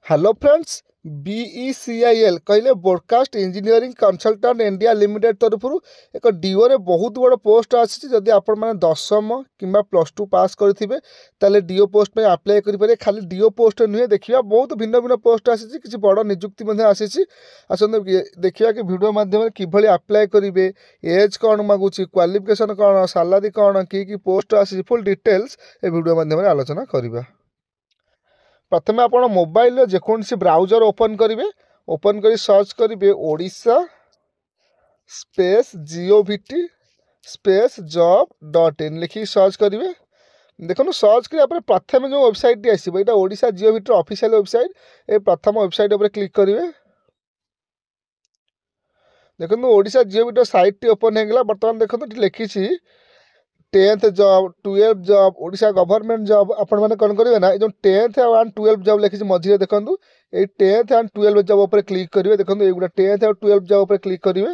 Hello friends. BECIL कहले broadcast engineering consultant India limited तरफ एक डीओ रे बहुत बड़ पोस्ट आसी। जदि आपण मैंने दशम कि प्लस टू पास करेंगे ताले डीओ पोस्ट में अप्लाई करेंगे। खाली डीओ पोस्ट नुहे देखा बहुत भिन्न भिन्न पोस्ट आसी, किसी बड़ निजुक्ति आसी। आसते देखा कि वीडियो माध्यम किभली अप्लाई करेंगे, एज कौन मागुची, क्वालिफिकेशन कौन, सैलरी कौन, कि पोस्ट आसी, फुल डिटेल्स ए वीडियो माध्यम आलोचना करवा। प्रथम आप मोबाइल जेकोसी ब्राउजर ओपन करेंगे, ओपन कर सर्च करेंगे Odisha space GOVT space job.in लिखिक सर्च करेंगे। देखो सर्च कर प्रथम जो वेबसाइट टी आसो यहाँ ओडिशा GOVT ऑफिशियल वेबसाइट, ये प्रथम वेबसाइट उपर क्लिक करेंगे। देखो Odisha GOVT site T open होगा। बर्तमान देखो लिखी 10th job, 12th job, Odisha government job. आपण मैंने कौन करेंगे ना, जो 10th एंड 12th जॉब लिखी मझे देखो ये 10th एंड 12th जॉब उपर क्लिक करेंगे। देखो ये 10th और 12th जॉब उपर क्लिक करेंगे।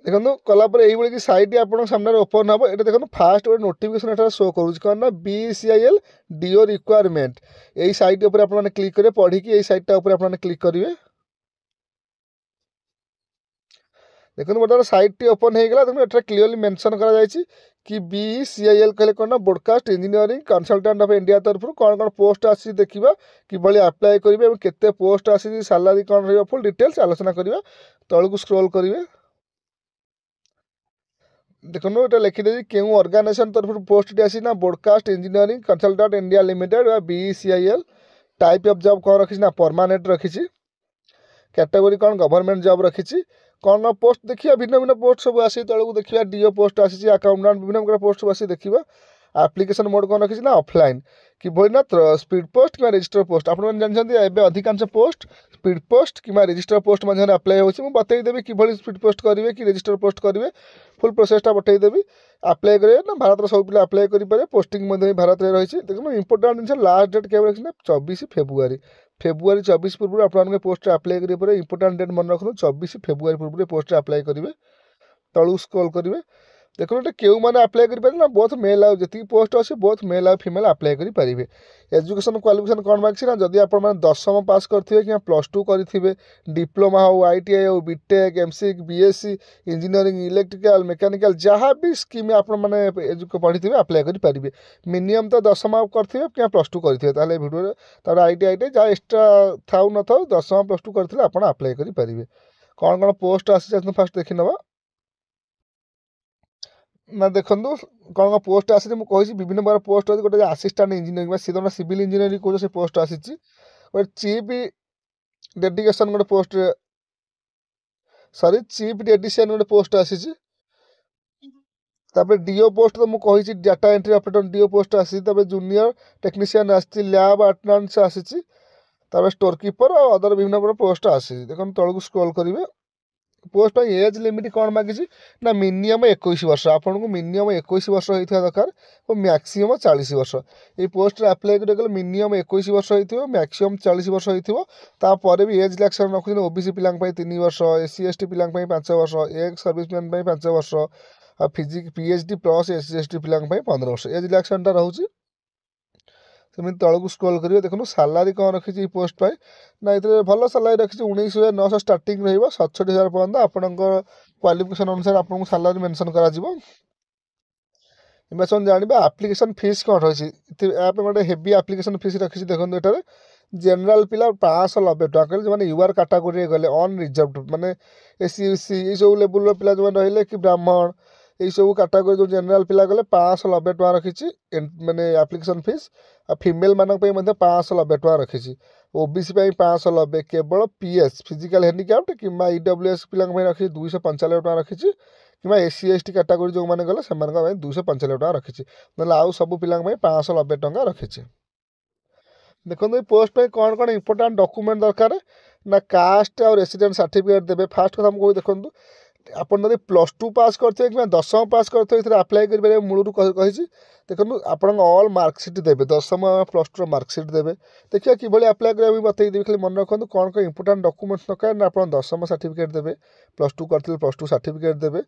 देखो कलापर ये साइट आप सामने ओपन हम। ये देखो फास्ट गोटे नोटिफिकेशन एटा शो करूँ कौन ना BECIL डीओ रिक्वायरमेंट। यही साइट उपर आप क्लिक करेंगे, पढ़ी यही साइटा उपर आप क्लिक करेंगे। देखो बर्तमान साइट टी ओपन होगा। देखो ये क्लीयरली मेंशन करा कि BECIL कहले कौन ना broadcast engineering consultant of India तरफ कौन कौन पोस्ट आसी देखा, कि अप्लाई करेंगे, केते पोस्ट आसी, सैलरी कौन रहा, फुल डिटेल्स आलोचना करवा। तलू स्क्रॉल करेंगे। देखो ये लिखिदे क्यों ऑर्गेनाइजेशन तरफ पोस्ट टी आसी ना broadcast engineering consultant India limited BECIL। Type of job कौन रखी ना परमानेंट रखी, कैटेगरी कौन गवर्नमेंट जॉब रखी। कौन पोस्ट देखिए भिन्न भिन्न पोस्ट सब आसी। तलू देखिए डीओ पोस्ट आसी, अकाउंटेंट विभिन्न प्रकार पोस्ट सब आसी देखिए। एप्लिकेशन मोड कौन रखी ना ऑफलाइन, कि ना स्पीड पोस्ट कि रजिस्टर पोस्ट। आप जानते अधिकांश पोस्ट स्पीड पोस्ट कि रजिस्टर पोस्ट मध्य अप्लाई होती। मुझे बतईदेवी कि स्पीड पोस्ट करेंगे कि रजिस्टर पोस्ट करेंगे, फुल प्रोसेसटा बतईदेवी। अप्लाई करेंगे ना भारत सब पिला अप्लाई करेंगे। पोस्टिंग भारत में रही। देखो इंपोर्टाट जिन लास्ट डेट क्या रखी ना 24 फेब्रुआरी 24 पूर्व आप पोस्ट अप्लाई करेंगे। इंपोर्टाट डेट मन रखु 24 फेब्रुआरी पूर्व पोस्ट अप्लाई करेंगे। तलू स्क्रॉल करेंगे। देखो ये क्यों मैंने अप्लाई करेंगे ना बहुत मेल आउ जी पोस्ट अच्छे बहुत मेल आउ फीमेल अप्लाई करेंगे। एजुकेशन क्वालिफिकेशन कौन मांगी ना, जदि आप दशम पास करेंगे कि प्लस टू करेंगे, डिप्लोमा हो, ITI हो, BTech, MCIC, BSc engineering, electrical, mechanical जहाँ भी स्कीम आप पढ़ी थे अप्लाई करेंगे। मिनिमम तो दशम करेंगे कि प्लस टू करेंगे भिडियो तर ITI जहाँ एक्सट्रा था न था दशम प्लस टू करते आप अप्लाई करेंगे। कौन कौन पोस्ट आसी फास्ट देखी नवा ना। देखो कौन कौन पोस्ट आसी मुझे विभिन्न प्रकार पोस्ट अच्छे। गोटे असिस्टेंट इंजीनियरिंग सीधा सिविल इंजीनियरिंग कौन से पोस्ट आसी। गोटे चीफ डेडिकेशन गोटे पोस्ट, सॉरी चीफ डेडिशन गोटे पोस्ट आसी। डीओ पोस्ट तो मुझे data entry operator DO post आसी। जूनियर टेक्नीशियन आसी, लैब अटेंडेंस आसी, स्टोर कीपर और अदर विभिन्न प्रकार पोस्ट आसी। देखो तलू स्क्रॉल करेंगे। पोस्ट एज लिमिट कौन मांगी ना मिनिमम 21 वर्ष। आपन को मिनिमम 21 वर्ष होता दरकार और मैक्सीम 40 वर्ष। ये पोस्ट अप्लाई करेंगे मिनिमम 21 वर्ष हो, मैक्सीम 40 वर्ष होपर भी एज रिलैक्सेशन रखुद। OBC पिला 3 वर्ष, SC ST पिला 5 वर्ष, एक्स सर्विसमैन 5 वर्ष, PhD प्लस SC ST पिला 15 वर्ष एज रिलैक्सेशन रोचे। सेमती तलू स्क्रॉल करेंगे। देखो सैलरी कौन रखी पोस्ट ना ये भल सैलरी रखी 19,900 स्टार्टिंग रही 67,000 पर्यटन। आपण क्वालिफिकेशन अनुसार आपको सैलरी मेंशन करा जाना। एप्लिकेशन फीस कौन रही गोटे हेवी एप्लिकेशन फीस रखी। देखो ये जनरल पिला 590 टका जो मैंने यूआर कैटेगोरी गले अनरिजर्व माने SC SC ये सब लेवल पिला जो रही कि ब्राह्मण यही सब कैटेगोरी जो जनरल पिला गले 590 टका रखी मैंने एप्लिकेशन फीस। आ फीमेल मानक 590 टका रखी। OBC 590 केवल PS फिजिकल हैंडिकैप्ड कि EWS पिला रखी 295 टका रखी कि SC ST कैटेगोरी जो मैंने गले से 295 टका रखी ना आउ सब पिला 590 टका रखी। देखो ये पोस्ट पे कौन कौन इंपोर्टाट डॉक्यूमेंट दरकार ना कास्ट और रेसिडेंट सर्टिफिकेट देवे। फास्ट कथा मुझे देखो आप प्लस टू पास करते कि दशम पास करते अप्लाई करेंगे मूलू कही। देखो आप ऑल मार्कसीट देवे, दशम प्लस टू मार्कसीट देवे। देखिए कि अप्लाई करेंगे बतईदेवी। खाली मन रखु कौन कौन इंपोर्टाट डॉक्यूमेंट्स दरकार ना आप दशम सर्टिफिकेट देवे, प्लस टू करते प्लस टू सर्टिफिकेट देवे,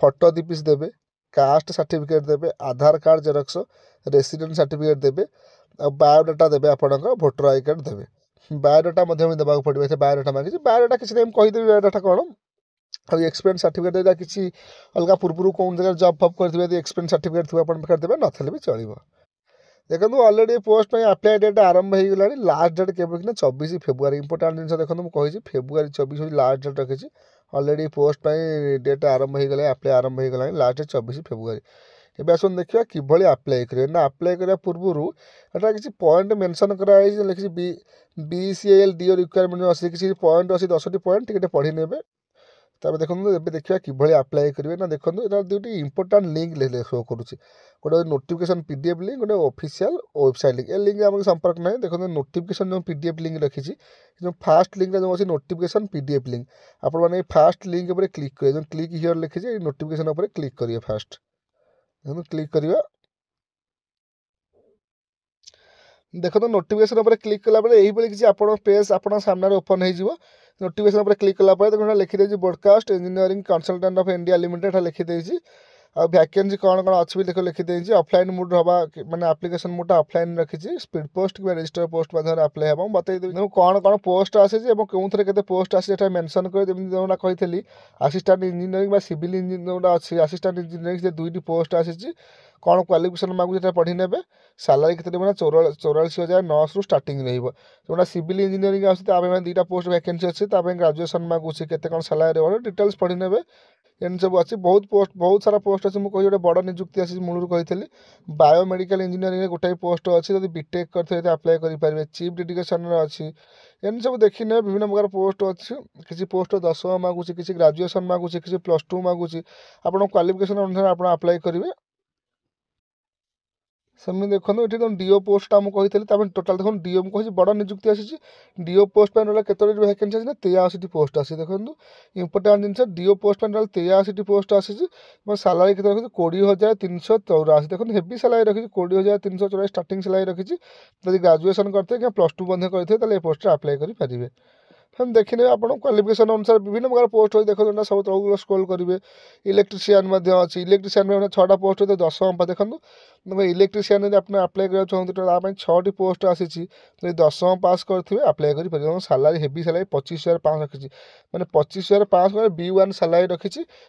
फोटो 2 पीस देवे, कास्ट सर्टिफिकेट देवे, आधार कार्ड जेरक्स, रेसिडेंट सर्टिफिकेट देवे, बायोडाटा देवे आपणकर भोटर आई कार्ड देवे बायोडाटा देवाक पड़े से बायोडाटा मांगी बायोडाटा किसी नहीं कहीदेवी बायोडाटा कौन ଆଉ एक्सपीरियंस सर्टिफिकेट देगा किसी अलग पूर्व कौन जगह जॉब फब करते एक्सपीरियंस सर्टिफिकेट थी आप देवे नथले भी चलो देखो अलरेडी पोस्ट आप्लाय डेट आरंभ हो गला लास्ट डेट के 24 फेब्रुआरी इंपोर्टाट जिन देखो मुझे फेब्रुआरी 24 लास्ट डेट रखी अलरेडी पोस्ट डेट आरंभ हो गला आप्लाय आरंभ हो गला लास्ट डेट 24 फेब्रुआरी एवं आस देखा कि आप्लाय करेंगे ना आप्लाय करने पूर्व एटा किसी पॉइंट मेंशन कराई लिखी BCIL डी रिक्वायरमेंट अच्छी किसी पॉइंट अच्छी 10टी पॉइंट टिके पढ़ी नेबे तापर देखो देखा कि आप्लाय करेंगे ना देखो यहाँ दुटी इंपोर्टाट लिंक शो करुच्ची गोटे नोटिफिकेशन PDF लिंक गोटे ऑफिशियल वेबसाइट लिंक ए लिंक आम संपर्क ना देखो नोटिफिकेशन जो PDF लिंक रखी जो फास्ट लिंक जो अच्छी नोटिफिकेशन PDF लिंक आपने फास्ट लिंक उपर क्लिक करेंगे जो क्लिक हियर लिखी नोटिफिकेशन उपर क्लिक करिए फास्ट देखो क्लिक करिए देखो तो नोटिफिकेशन उपर क्लिक कला यही किसी आप पेज आप सामने ओपन हो नोटिफिकेशन उपर क्लिक कला देखो लिखिदे broadcast engineering consultant of India limited लिखिदे आ वैकेंसी कौन कौन अच्छी देखो लिखिदे ऑफलाइन मोड हवा माने एप्लिकेशन मोड ऑफलाइन रखी स्पीड पोस्ट कि रजिस्टर पोस्ट अप्लाई हम बतईदेवी देखो कौन कौन पोस्ट आसी कौन थे के पोस्ट आसी मेंशन कर जोटा कही असिस्टेंट इंजीनियरिंग सिविल इंजीनियर जोटा अच्छी असिस्टेंट इंजीनियरिंग से 2टी पोस्ट आसी कौन क्वालिफिकेशन मांगू पढ़ी ने सालारी के मैंने 44,900 स्टार्टिंग रोटा सिविल इंजीनियरिंग आसमें 2टा पोस्ट वैकेंसी अच्छी ग्राजुएसन मांगुची के कौन सालारी डिटेल्स पढ़ी ने एन सब अच्छी बहुत सारा पोस्ट अच्छी मुझे गोटे बड़ निजुक्ति आसी मूलर कही बायोमेडिकल इंजीनियरिंग गोटे पोस्ट अच्छी जब बीटेक करते आप्लाय करेंगे चीफ डेडिकेशन अच्छी एन सब देखने विभिन्न प्रकार पोस्ट अच्छी किसी पोस्ट 10 मांगुची किसी ग्राजुएसन मांगुची किसी +2 मांगुची आप क्वालिफिकेशन अनुसार आप अप्लाई करेंगे सेमती देखो ये जो डीओ पोस्ट मुझे कही टोटाल देखो डीओ मुझे बड़ निजुक्ति आसी डीओ पोस्ट रहा केतोटी वैकेंसी आसी 83टी पोस्ट आसी देखो इंपोर्टाट जिन डीओ पोस्ट रहा 83टी पोस्ट आसी सालारी के रखी 20,384 देखो हेवी सालारी रखी 20,384 स्टार्टिंग सालारी रखी जब ग्राजुएसन करते +2 करते पोस्ट अप्लाई करेंगे हम देखने आप क्वालिफिकेशन अनुसार विभिन्न प्रकार पोस्ट हो देखो सब तौक स्क्रोल करेंगे इलेक्ट्रीशियन अच्छी इलेक्ट्रीशियन में 6टा पोस्ट होते 10 देखो इलेक्ट्रीशियन यदि आप अप्लाई करा चाहते तो 6टी पोस्ट आसी 10 पास करेंगे अप्लाई करेंगे सालारी हेवी सालारी 25,500 रखी मैंने 25,500 B1 सालारी रखी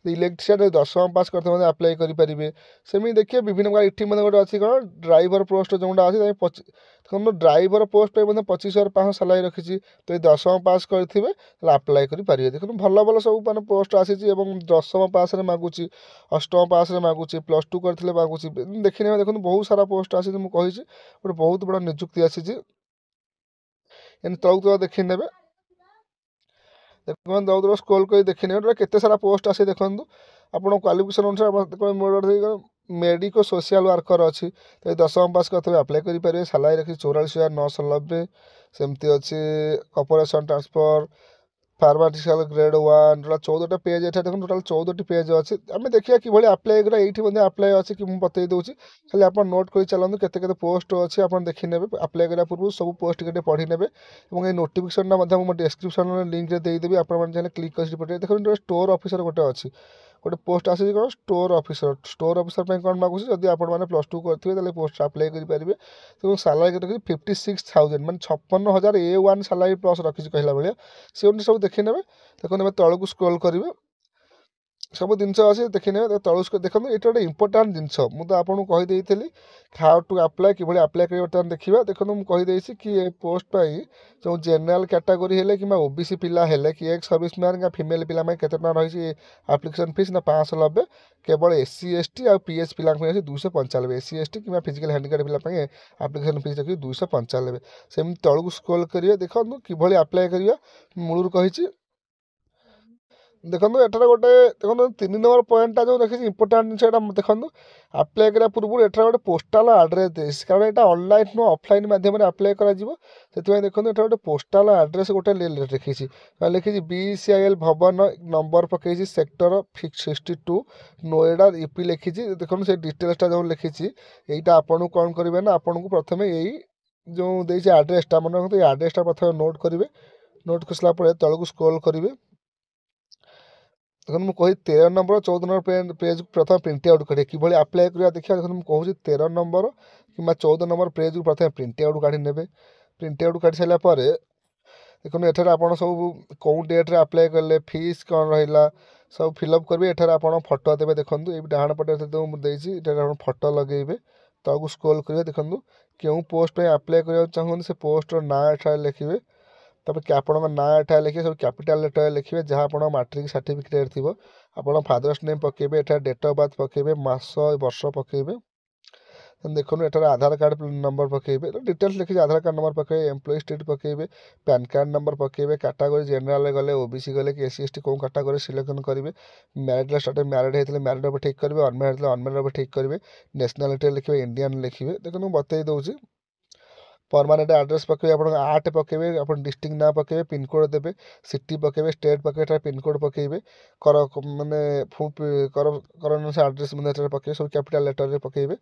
इलेक्ट्रीशियन 10 पास करते अप्लाई करेंगे सेमती देखिए विभिन्न प्रकार ये गोटे अच्छी कौन ड्राइवर पोस्ट जोटा अच्छी देखो ड्राइवर पोस्ट 25,500 सालारी रखी तो ये 10 पास करेंगे अप्लाई करेंगे देखो भल भल सब मैंने पोस्ट आसी 10 पास मांगुची 8म पास मांगुची +2 करते मांगुची देखने देखो बहुत सारा पोस्ट आसी मुझे गोटे बहुत बड़ा निजुक्ति आसी तौक तो देखी ने देखो दौड़ स्क्रोल कर देखने केते सारा पोस्ट आसी देखो आप क्वालिफिकेशन अनुसार मेडिको सोशल वर्कर अच्छी तो 10 पास करते अप्लाई करेंगे सालारी रखी 44,990 सेमती अच्छी corporation transfer pharmaceutical grade 1 total 14टा पेज देखो टोटाल 14टी पेज अच्छी आम देखिए कि अप्लाई करा ये अप्लाई अच्छी कि बतई दूसरी खाली आप नोट कर चलते केते पोस्ट अच्छी आप देखी ने अप्लाई करा पूर्व सब पोस्ट के पढ़ी ने ये नोटिफिकेशन डिस्क्रिप्शन लिंक देदेवी आप क्लिक कर देखो स्टोर ऑफिसर गोटे अच्छी गोटे पोस्ट आसी कौन स्टोर ऑफिसर कौन मांगुची जब आप +2 करेंगे पोस्ट अप्लाई करेंगे तो सालारी रखी 56,000 मैंने 56,000 A1 सालारी प्लस रखी कहला भाया सी सब देखी ने देखो तौक स्क्रोल करेंगे सब जिन अच्छे देखने तौक देखो ये गोटे इंपोर्टाट जिनस मुझे आपको कहीदे हाउ टू अप्लाई कि अप्लाई कर देखा देखो मुझे कहीदे कि ये पोस्ट जो जेनराल कैटेगोरी है कि OBC पिला है कि एक्स सर्विसमैन क्या फीमेल पिला केते रही एप्लिकेशन फीस ना 590 केवल SC ST और PH पिला 295 SC ST कि फिजिकल हैंडिकैप पिला एप्लिकेशन फीस रखी 295 सेम तौक स्क्रोल करिए देखो कि अप्लाई करिए मूलर कही देखो एटार गोटे देखो 3 नंबर पॉइंटा जो देखिए इंपोर्टाट जिन देखो अप्लाई करा पूर्व एटार गोटे पोस्टाल आड्रेस देश कारण यहाँ ऑनलाइन नु ऑफलाइन माध्यम अप्लाई करा देखो एटार गोटे पोस्टाल आड्रेस गोटे लिखी लिखी BCIL भवन नंबर पकई सेक्टर 62 नोएडा UP लिखी देखो से डिटेल्सटा जो लिखी यहीटा आपन कौन करेंगे ना आपन को प्रथम यही जो देसी आड्रेसटा मन रखते आड्रेसटा प्रथम नोट करेंगे नोट कर तौक स्क्रोल करेंगे देखो मुझे कही 13 नंबर 14 नंबर पेज प्रथम प्रिंट आउट करें कि आप्लाय करा देखिए। देखो मुझे कहूँ 13 नंबर कि 14 नंबर पेज को प्रथम प्रिंट आउट काढ़ी ने। प्रिंट आउट काढ़ी सारापर देखो एठार आप सब कौ डेट्रे आप्लाय कले फीस कौन रहा सब फिलअप करेंगे। एठार आप फटो देते देखो ये डाण पटे मुझे फटो लगे तक स्क्रोल करेंगे। देखो क्यों पोस्ट पे आप्लाय करने चाहूँ से पोस्टर ना एठार लिखे तापर आपन ना एठा लिखे सब कैपिटाल लेटर लिखे जहाँ आप मैट्रिक सर्टिफिकेट थी आप फादर्स नेम पकेबे एठा डेट ऑफ बर्थ पकेबे मास वर्ष पकेबे। देखो एठार आधार कार्ड नंबर पकेबे डिटेल्स लिखिए आधार कार्ड नंबर पकेबे एम्प्लॉय स्टेट पकेबे पैन कार्ड नंबर पकेबे कैटेगरी जनरल गले ओबीसी गले कि एससी एसटी कौन कैटेगरी सिलेक्शन करेंगे। मैरिड स्टार्ट मैरिड होते मैरिड अब ठीक करेंगे अनमैरिड अनमैरिड अब ठीक करेंगे। नेशनालिटी लिखे इंडियन लिखे देखो बतई दूसरी परमानेंट एड्रेस पकेबे आप आर्ट पकेबे आप डिस्ट्रिक्ट ना पकेबे पिनकोड देवे सिटी पकेबे स्टेट पकेबे पिनकोड पकेबे कर माने कर आड्रेस मैंने पकेबे सब कैपिटाल लेटर पकेबे।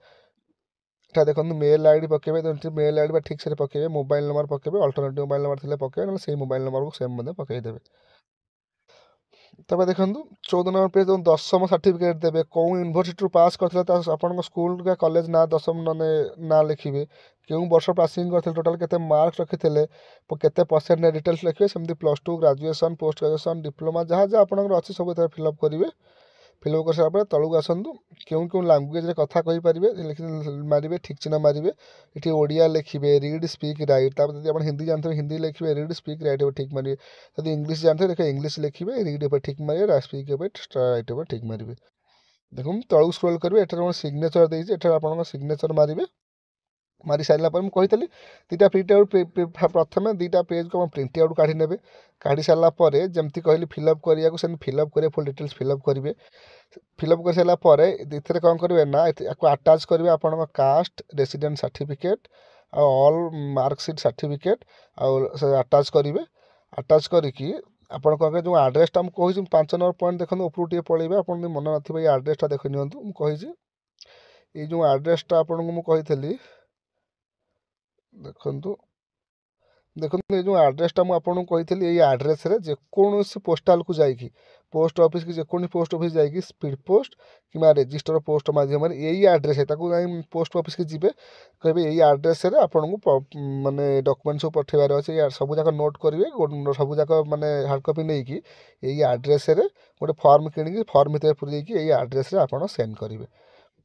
एटा देखो मेल आईडी पकेबे मेल आईडी ठीक से पकेबे मोबाइल नंबर पकेबे अल्टरनेटिव मोबाइल नंबर थे पकेबे ना मोबाइल नंबर को सेम पकईदेवे। तब देखो 14 नंबर पेज दशम सर्टिफिकेट देवे कौ यूनिवर्सिटी पास करते आप स्कूल का कॉलेज ना दशम ना लिखे क्यों वर्ष पासिंग करते टोटाल केते मार्क्स रखी केते परसेंट डिटेल्स लिखे सेमती +2 ग्रेजुएशन पोस्ट ग्रेजुएशन डिप्लोमा जहाँ जहाँ आपंकर अच्छी सब फिलअप करेंगे। फिलअप कर सारा तलू आसतु क्यों क्यों लांगुएज कथा कहींपारे मारे ठीक चिन्ह मारे ये ओडिया लिखे रीड स्पीक राइट आप हिंदी जानते हिंदी लिखे रीड स्पीक राइट ठीक मारे जब इंग्लीश जानते देखिए इंग्लीश लिखे रीड ठीक मारे स्पीक राइट ठीक मारे। देखो तलू स्क्रोल करेंगे एठार सिग्नेचर देती एठार आप सिग्नेचर मारे मारी सारा पर मुझे दुटा प्रिंट आउट प्रथम दुटा पेज को प्रिंट आउट काढ़ी ने काढ़ी सारापर जमती कहली फिलअप करने को फिलअप करेंगे फुल डिटेल्स फिलअप करेंगे। फिलअप कर सारापर ये कौन करेंगे ना आपको आटाच करेंगे आप caste resident certificate all marksheet certificate attach करेंगे। आटाच करके आप कौन जो आड्रेसटा मुझे 5 नंबर पॉइंट देखो ऊपर टे पड़े आप मन ना ये आड्रेसटा देख नि मुझे ये जो आड्रेसटा आपको मुझे देखु देखो ये जो आड्रेसटा मुझे कही ये आड्रेस जेकोसी पोस्टाल को जाकि पोस्ट ऑफिस की जेको पोस्ट ऑफिस जाकि स्पीड पोस्ट कि रजिस्टर पोस्ट माध्यम यही आड्रेस है पोस्ट ऑफिस की जीवे कहे यही आड्रेस आपन को माने डॉक्यूमेंट सब पठेबार अच्छे सब जाक नोट करेंगे सब जाक माने हार्ड कॉपी नहीं कि यही आड्रेस गोटे फॉर्म किणी फॉर्म भितर पूरी यही आड्रेस आप सेंड करेंगे।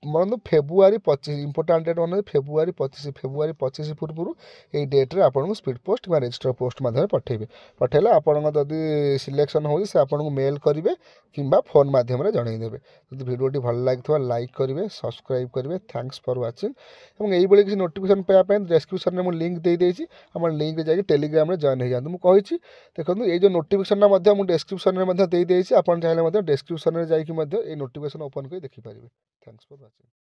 मन फेब्रुआरी 25 इंपोर्टाट डेट मन फेब्रुआरी 25 पूर्व यही डेट्रे आपको स्पीड पोस्ट कि रजिस्टर पोस्ट मध्यम पठेबे पठेले आपड़ जदि सिलेक्शन हो आपको मेल करेंगे कि फोन मध्यम जनईदेवे। जब भिडियोटी भल लगी लाइक करेंगे सब्सक्राइब करेंगे थैंक्स फॉर वाचिंग और यही किसी नोटिफिकेशन पाइबा डिस्क्रिप्शन में मुझे लिंक दे देती आप लिंक जाकि टेलीग्राम में जॉइन हो जाते मुझे देखो ये जो नोटिफिकेशन मुझे डिस्क्रिप्शन में दे देती आप चाहिए डिस्क्रिप्शन में जाकि नोटिफिकेशन ओपन कर देखिपारे। Thanks for watching.